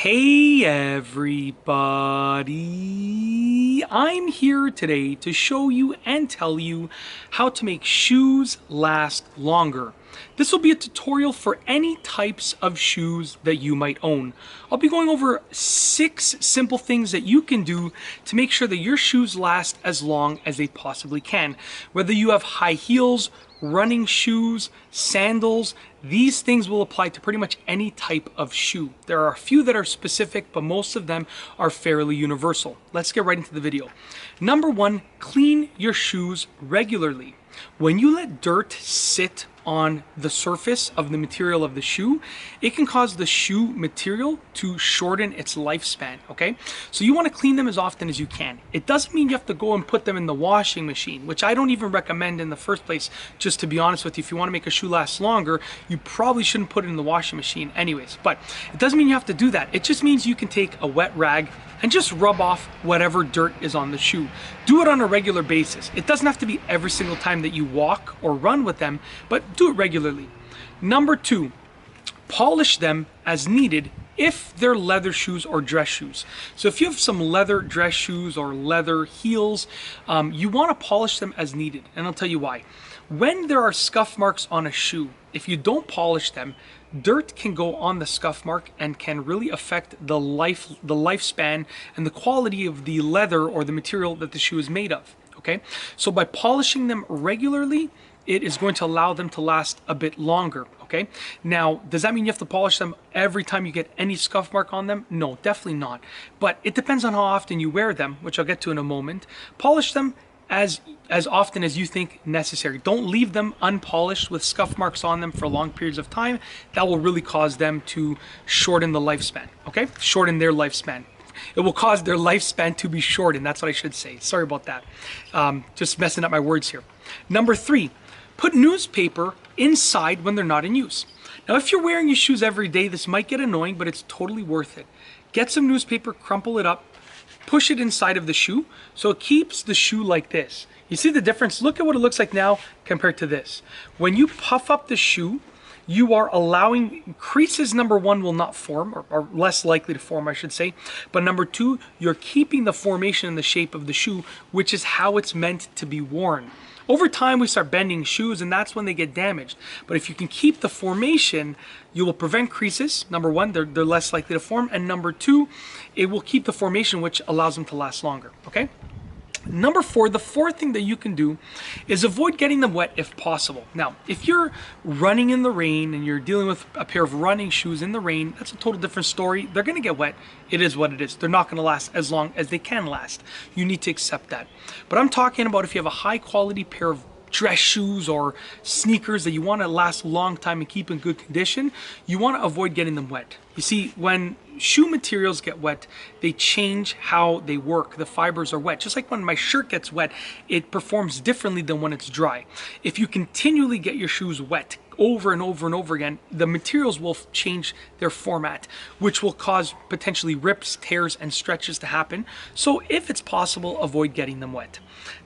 Hey everybody, I'm here today to show you and tell you how to make shoes last longer. This will be a tutorial for any types of shoes that you might own. I'll be going over 6 simple things that you can do to make sure that your shoes last as long as they possibly can. Whether you have high heels, running shoes, sandals, these things will apply to pretty much any type of shoe. There are a few that are specific, but most of them are fairly universal. Let's get right into the video. Number 1, clean your shoes regularly. When you let dirt sit on the surface of the material of the shoe, it can cause the shoe material to shorten its lifespan, okay? So you want to clean them as often as you can. It doesn't mean you have to go and put them in the washing machine, which I don't even recommend in the first place, just to be honest with you. If you want to make a shoe last longer, you probably shouldn't put it in the washing machine anyways. But it doesn't mean you have to do that. It just means you can take a wet rag and just rub off whatever dirt is on the shoe. Do it on a regular basis. It doesn't have to be every single time that you walk or run with them, but do it regularly. Number 2, polish them as needed if they're leather shoes or dress shoes. So if you have some leather dress shoes or leather heels, you want to polish them as needed, and I'll tell you why. When there are scuff marks on a shoe, if you don't polish them, dirt can go on the scuff mark and can really affect the lifespan and the quality of the leather or the material that the shoe is made of. Okay, so by polishing them regularly, it is going to allow them to last a bit longer. Okay, now does that mean you have to polish them every time you get any scuff mark on them? No, definitely not. But it depends on how often you wear them, which I'll get to in a moment. Polish them as often as you think necessary. Don't leave them unpolished with scuff marks on them for long periods of time. That will really cause them to shorten the lifespan. Okay, shorten their lifespan. It will cause their lifespan to be shortened. That's what I should say. Sorry about that. Just messing up my words here. Number 3, put newspaper inside when they're not in use. Now, if you're wearing your shoes every day, this might get annoying, but it's totally worth it. Get some newspaper, crumple it up, push it inside of the shoe so it keeps the shoe like this. You see the difference? Look at what it looks like now compared to this. When you puff up the shoe, you are allowing creases. Number 1 will not form, or less likely to form, I should say. But number 2, you're keeping the formation and the shape of the shoe, which is how it's meant to be worn. Over time, we start bending shoes, and that's when they get damaged. But if you can keep the formation, you will prevent creases. Number 1, they're less likely to form. And number 2, it will keep the formation, which allows them to last longer, okay? Number 4, the fourth thing that you can do is avoid getting them wet if possible. Now, if you're running in the rain and you're dealing with a pair of running shoes in the rain, that's a total different story. They're going to get wet. It is what it is. They're not going to last as long as they can last. You need to accept that. But I'm talking about if you have a high quality pair of dress shoes or sneakers that you want to last a long time and keep in good condition, you want to avoid getting them wet. You see, when shoe materials get wet, they change how they work. The fibers are wet. Just like when my shirt gets wet, it performs differently than when it's dry. If you continually get your shoes wet over and over and over again, the materials will change their format, which will cause potentially rips, tears, and stretches to happen. So if it's possible, avoid getting them wet.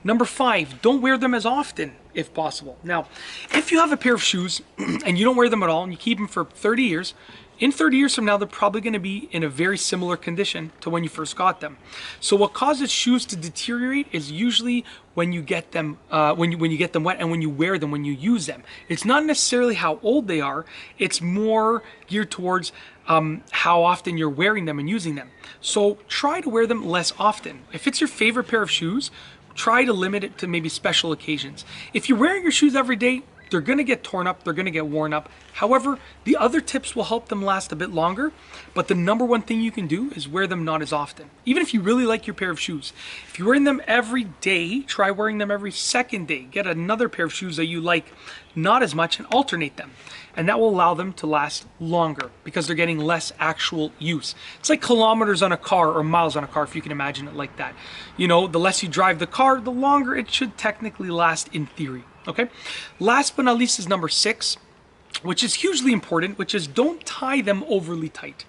Number 5, don't wear them as often if possible. Now, if you have a pair of shoes and you don't wear them at all and you keep them for 30 years, in 30 years from now, they're probably going to be in a very similar condition to when you first got them. So what causes shoes to deteriorate is usually when you get them when you get them wet and when you wear them, when you use them. It's not necessarily how old they are. It's more geared towards how often you're wearing them and using them. So try to wear them less often. If it's your favorite pair of shoes, try to limit it to maybe special occasions. If you're wearing your shoes every day, they're going to get torn up, they're going to get worn up. However, the other tips will help them last a bit longer, but the number 1 thing you can do is wear them not as often. Even if you really like your pair of shoes, if you're wearing them every day, try wearing them every second day. Get another pair of shoes that you like not as much and alternate them. And that will allow them to last longer because they're getting less actual use. It's like kilometers on a car or miles on a car, if you can imagine it like that. You know, the less you drive the car, the longer it should technically last in theory. Okay, last but not least is number 6, which is hugely important, which is don't tie them overly tight.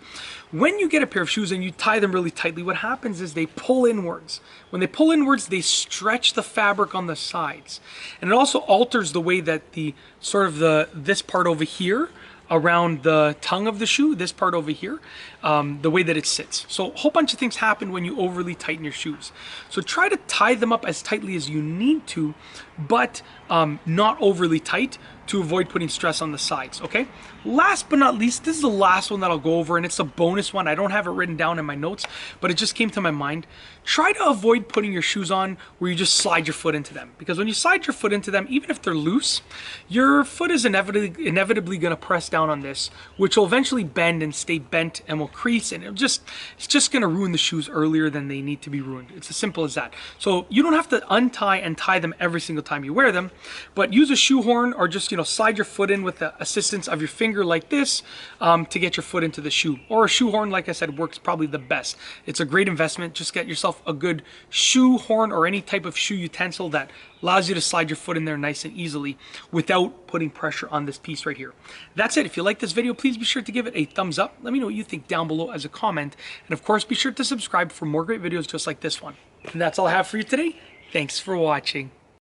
When you get a pair of shoes and you tie them really tightly, what happens is they pull inwards. When they pull inwards, they stretch the fabric on the sides. And it also alters the way that this part over here around the tongue of the shoe, this part over here, the way that it sits. So a whole bunch of things happen when you overly tighten your shoes. So try to tie them up as tightly as you need to, but not overly tight, to avoid putting stress on the sides, okay? Last but not least, this is the last one that I'll go over, and it's a bonus one. I don't have it written down in my notes, but it just came to my mind. Try to avoid putting your shoes on where you just slide your foot into them, because when you slide your foot into them, even if they're loose, your foot is inevitably going to press down on this, which will eventually bend and stay bent and will crease, and it's just going to ruin the shoes earlier than they need to be ruined. It's as simple as that. So you don't have to untie and tie them every single time you wear them, but use a shoehorn, or just, slide your foot in with the assistance of your finger like this to get your foot into the shoe. Or a shoehorn, like I said, works probably the best. It's a great investment. Just get yourself a good shoehorn or any type of shoe utensil that allows you to slide your foot in there nice and easily without putting pressure on this piece right here. That's it. If you like this video, please be sure to give it a thumbs up. Let me know what you think down below as a comment. And of course, be sure to subscribe for more great videos just like this one. And that's all I have for you today. Thanks for watching.